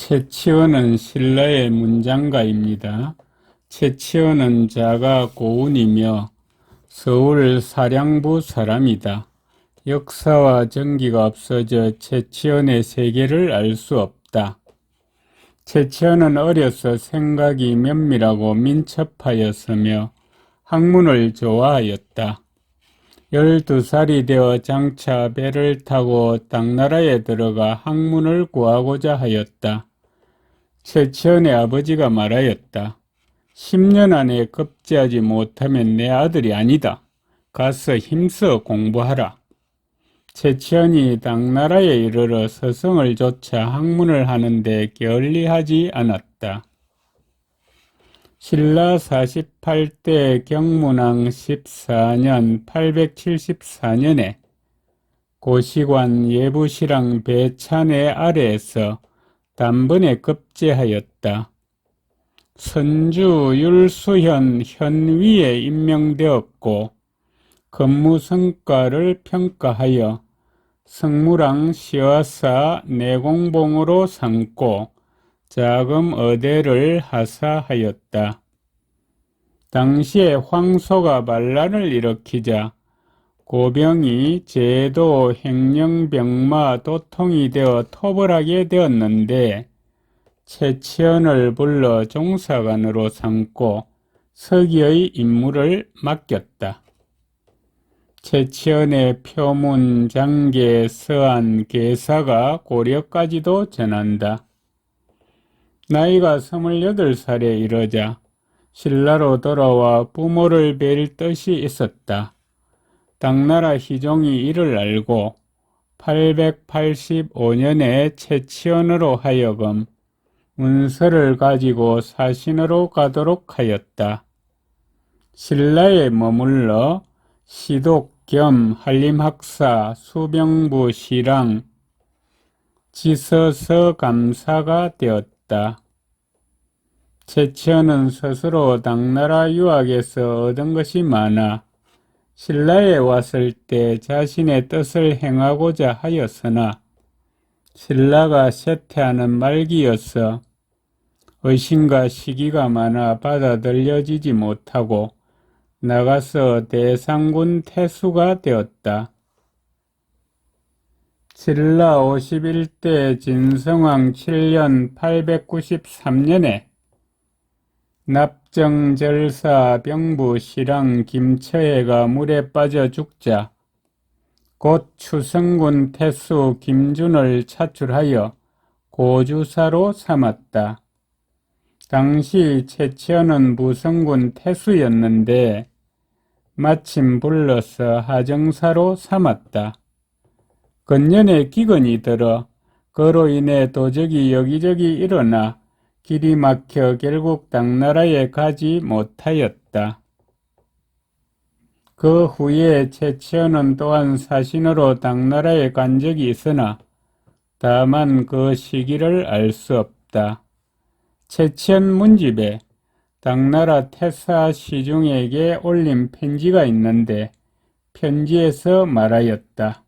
최치원은 신라의 문장가입니다. 최치원은 자가 고운이며 서울 사량부 사람이다. 역사와 전기가 없어져 최치원의 세계를 알 수 없다. 최치원은 어려서 생각이 면밀하고 민첩하였으며 학문을 좋아하였다. 12살이 되어 장차 배를 타고 당나라에 들어가 학문을 구하고자 하였다. 최치원의 아버지가 말하였다. 10년 안에 급제하지 못하면 내 아들이 아니다. 가서 힘써 공부하라. 최치원이 당나라에 이르러 서성을 조차 학문을 하는데 게을리하지 않았다. 신라 48대 경문왕 14년 874년에 고시관 예부시랑 배찬의 아래에서 단번에 급제하였다. 선주 율수현 현위에 임명되었고 근무 성과를 평가하여 성무랑 시화사 내공봉으로 삼고 자금 의대를 하사하였다. 당시에 황소가 반란을 일으키자 고병이 제도, 행령, 병마, 도통이 되어 토벌하게 되었는데 최치원을 불러 종사관으로 삼고 서기의 임무를 맡겼다. 최치원의 표문, 장계, 서안, 계사가 고려까지도 전한다. 나이가 28살에 이르자 신라로 돌아와 부모를 뵐 뜻이 있었다. 당나라 희종이 이를 알고 885년에 최치원으로 하여금 문서를 가지고 사신으로 가도록 하였다. 신라에 머물러 시독 겸 한림학사, 수병부 시랑, 지서서 감사가 되었다. 최치원은 스스로 당나라 유학에서 얻은 것이 많아 신라에 왔을 때 자신의 뜻을 행하고자 하였으나 신라가 쇠퇴하는 말기여서 의심과 시기가 많아 받아들여지지 못하고 나가서 대상군 태수가 되었다. 신라 51대 진성왕 7년 893년에 납정절사 병부 시랑 김처해가 물에 빠져 죽자 곧 추성군 태수 김준을 차출하여 고주사로 삼았다. 당시 최치원은 부성군 태수였는데 마침 불러서 하정사로 삼았다. 근년에 기근이 들어 그로 인해 도적이 여기저기 일어나 길이 막혀 결국 당나라에 가지 못하였다. 그 후에 최치원은 또한 사신으로 당나라에 간 적이 있으나 다만 그 시기를 알 수 없다. 최치원 문집에 당나라 태사 시중에게 올린 편지가 있는데 편지에서 말하였다.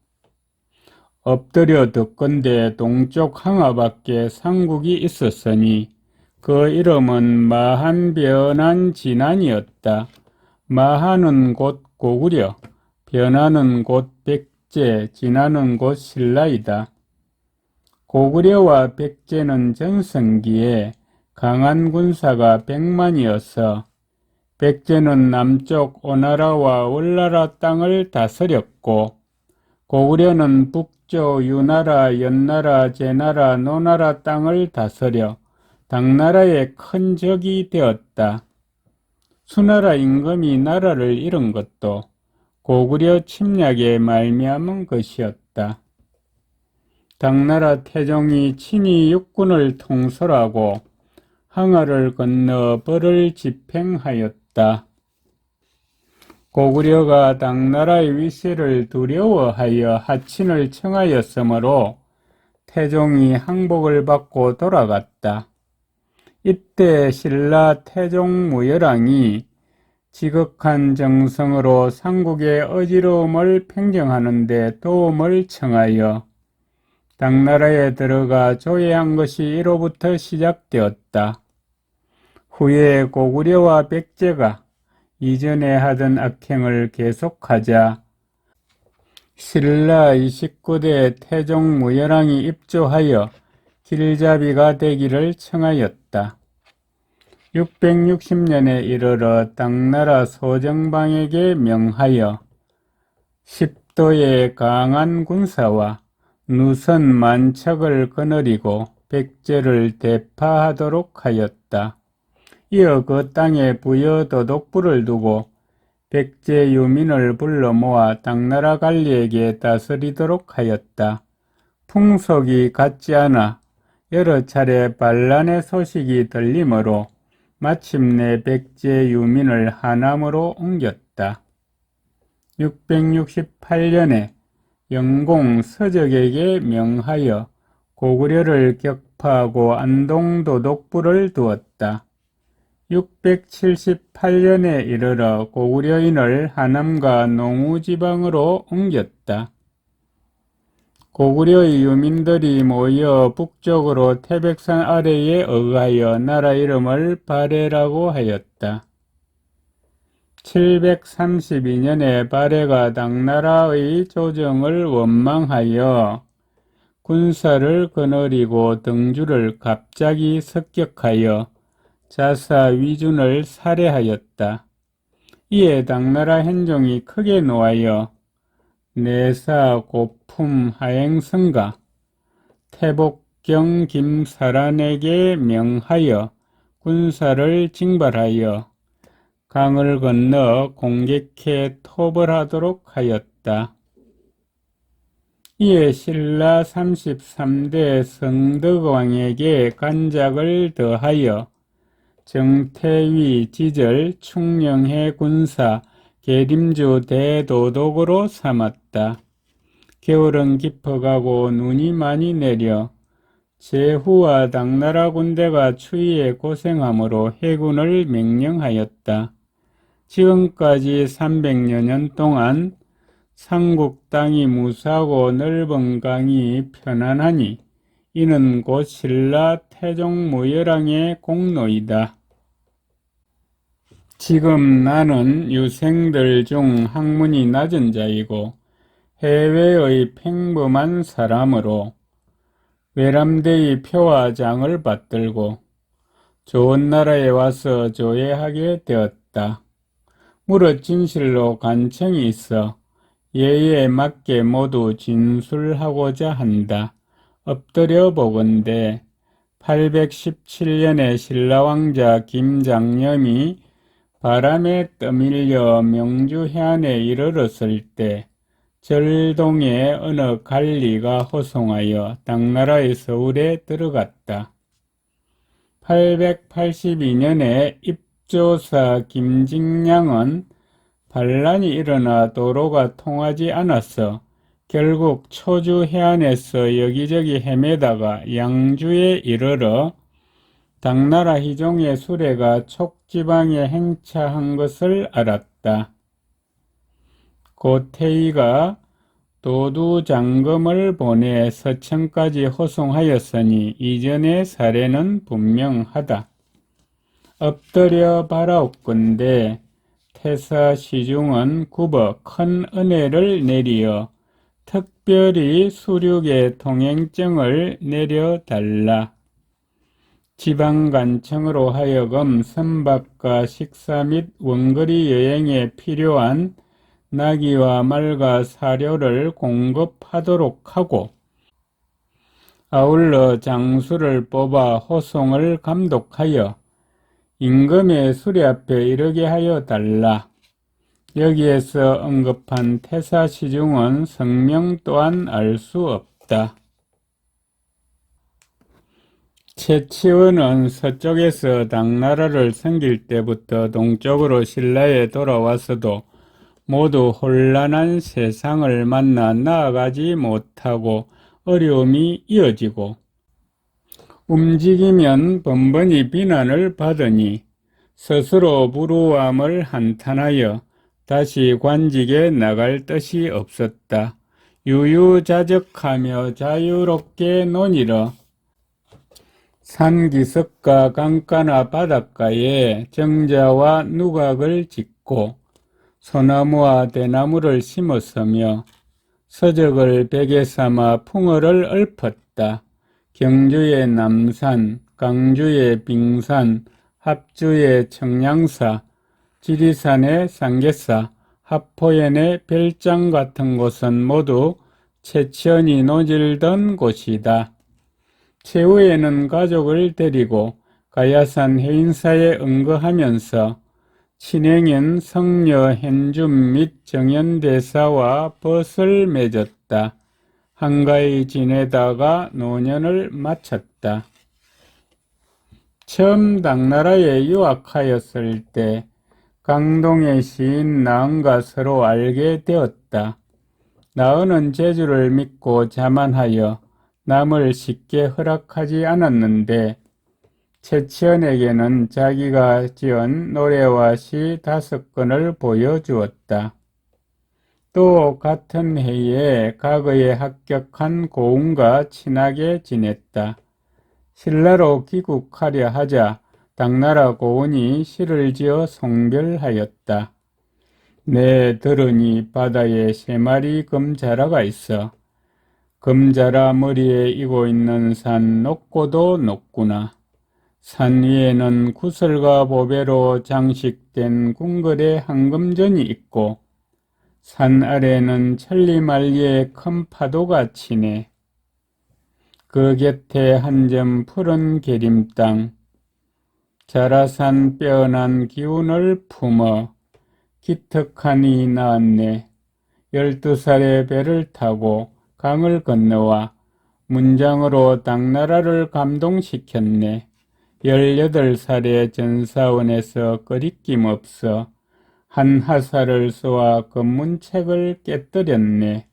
엎드려 듣건대 동쪽 항아밖에 상국이 있었으니 그 이름은 마한 변한 진안이었다. 마한은 곧 고구려, 변한은 곧 백제, 진안은 곧 신라이다. 고구려와 백제는 전성기에 강한 군사가 100만이어서 백제는 남쪽 오나라와 월나라 땅을 다스렸고 고구려는 북쪽 유나라, 연나라, 제나라, 노나라 땅을 다스려 당나라의 큰 적이 되었다. 수나라 임금이 나라를 잃은 것도 고구려 침략에 말미암은 것이었다. 당나라 태종이 친히 육군을 통솔하고 항아를 건너 벌을 집행하였다. 고구려가 당나라의 위세를 두려워하여 하친을 청하였으므로 태종이 항복을 받고 돌아갔다. 이때 신라 태종무열왕이 지극한 정성으로 삼국의 어지러움을 평정하는 데 도움을 청하여 당나라에 들어가 조회한 것이 이로부터 시작되었다. 후에 고구려와 백제가 이전에 하던 악행을 계속하자 신라 29대 태종 무열왕이 입조하여 길잡이가 되기를 청하였다. 660년에 이르러 당나라 소정방에게 명하여 십도의 강한 군사와 누선 만척을 거느리고 백제를 대파하도록 하였다. 이어 그 땅에 부여 도독부를 두고 백제 유민을 불러 모아 당나라 관리에게 다스리도록 하였다. 풍속이 같지 않아 여러 차례 반란의 소식이 들리므로 마침내 백제 유민을 하남으로 옮겼다. 668년에 영공 서적에게 명하여 고구려를 격파하고 안동도독부를 두었다. 678년에 이르러 고구려인을 하남과 농우지방으로 옮겼다. 고구려의 유민들이 모여 북쪽으로 태백산 아래에 어하여 나라 이름을 바레라고 하였다. 732년에 바레가 당나라의 조정을 원망하여 군사를 거느리고 등주를 갑자기 습격하여 자사 위준을 살해하였다. 이에 당나라 현종이 크게 노하여 내사 고품 하행성가 태복경 김사란에게 명하여 군사를 징발하여 강을 건너 공격해 토벌하도록 하였다. 이에 신라 33대 성덕왕에게 간작을 더하여 정태위 지절 충령해 군사 계림주 대도독으로 삼았다. 겨울은 깊어가고 눈이 많이 내려 제후와 당나라 군대가 추위에 고생하므로 해군을 명령하였다. 지금까지 300여 년 동안 삼국 땅이 무사하고 넓은 강이 편안하니 이는 곧 신라 태종 무열왕의 공로이다. 지금 나는 유생들 중 학문이 낮은 자이고 해외의 평범한 사람으로 외람되이 표와 장을 받들고 좋은 나라에 와서 조회하게 되었다. 무릇 진실로 간청이 있어 예에 맞게 모두 진술하고자 한다. 엎드려 보건대 817년에 신라왕자 김장염이 바람에 떠밀려 명주 해안에 이르렀을 때 절동의 어느 관리가 호송하여 당나라의 서울에 들어갔다. 882년에 입조사 김직량은 반란이 일어나 도로가 통하지 않아서 결국 초주 해안에서 여기저기 헤매다가 양주에 이르러 당나라 희종의 수레가 촉지방에 행차한 것을 알았다. 고태희가 도두장검을 보내 서천까지 호송하였으니 이전의 사례는 분명하다. 엎드려 바라옵건대 태사 시중은 굽어 큰 은혜를 내리어 특별히 수륙의 통행증을 내려달라. 지방간청으로 하여금 선박과 식사 및 원거리 여행에 필요한 나귀와 말과 사료를 공급하도록 하고 아울러 장수를 뽑아 호송을 감독하여 임금의 수리 앞에 이르게 하여 달라. 여기에서 언급한 태사시중은 성명 또한 알 수 없다. 최치원은 서쪽에서 당나라를 섬길 때부터 동쪽으로 신라에 돌아와서도 모두 혼란한 세상을 만나 나아가지 못하고 어려움이 이어지고 움직이면 번번이 비난을 받으니 스스로 무루함을 한탄하여 다시 관직에 나갈 뜻이 없었다. 유유자적하며 자유롭게 노니러. 산기슭과 강가나 바닷가에 정자와 누각을 짓고 소나무와 대나무를 심었으며 서적을 베개 삼아 풍어를 읊었다. 경주의 남산, 강주의 빙산, 합주의 청량사, 지리산의 상계사, 하포연의 별장 같은 곳은 모두 채치원이 노질던 곳이다. 최후에는 가족을 데리고 가야산 해인사에 응거하면서 친행인 성녀 현준 및 정연대사와 벗을 맺었다. 한가히 지내다가 노년을 마쳤다. 처음 당나라에 유학하였을 때 강동의 시인 나은과 서로 알게 되었다. 나은은 재주를 믿고 자만하여 남을 쉽게 허락하지 않았는데 채치원에게는 자기가 지은 노래와 시 5건을 보여주었다. 또 같은 해에 과거에 합격한 고운과 친하게 지냈다. 신라로 귀국하려 하자 당나라 고운이 시를 지어 송별하였다. 내 들으니 바다에 3마리 금자라가 있어. 금자라 머리에 이고 있는 산 높고도 높구나. 산 위에는 구슬과 보배로 장식된 궁궐의 황금전이 있고 산 아래는 천리만리의 큰 파도가 치네. 그 곁에 한 점 푸른 계림땅, 자라산 빼어난 기운을 품어 기특하니 나았네. 12살에 배를 타고 강을 건너와 문장으로 당나라를 감동시켰네. 18살에 전사원에서 거리낌 없어 한 하사를 쏘아 검문책을 깨뜨렸네.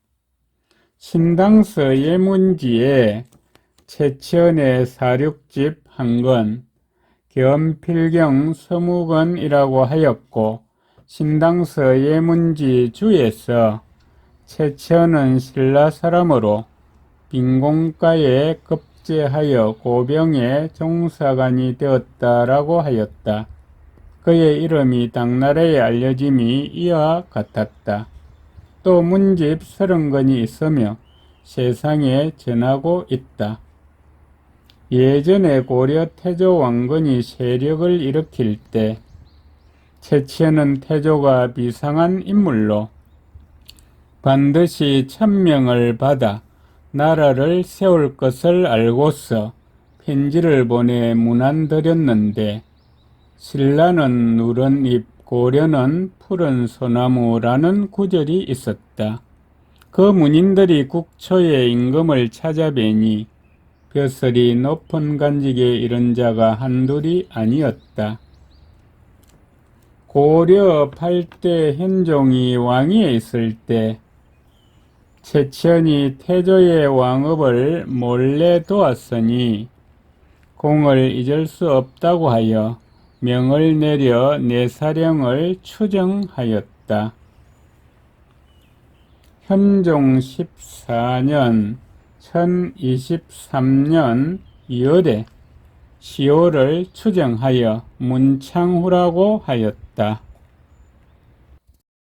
신당서 예문지에 채치원의 사륙집 한 권, 겸필경 서무건이라고 하였고 신당서 예문지 주에서 채치원은 신라 사람으로 빈공가에 급제하여 고병의 종사관이 되었다라고 하였다. 그의 이름이 당나라에 알려짐이 이와 같았다. 또 문집 30권이 있으며 세상에 전하고 있다. 예전에 고려 태조 왕건이 세력을 일으킬 때 채치원은 태조가 비상한 인물로 반드시 천명을 받아 나라를 세울 것을 알고서 편지를 보내 문안드렸는데 신라는 누런 잎, 고려는 푸른 소나무라는 구절이 있었다. 그 문인들이 국초의 임금을 찾아뵈니 벼슬이 높은 간직에 이른 자가 한둘이 아니었다. 고려 8대 현종이 왕위에 있을 때 채치원이 태조의 왕업을 몰래 도왔으니 공을 잊을 수 없다고 하여 명을 내려 내사령을 추정하였다. 현종 14년 1023년 2월에 시호를 추정하여 문창후라고 하였다.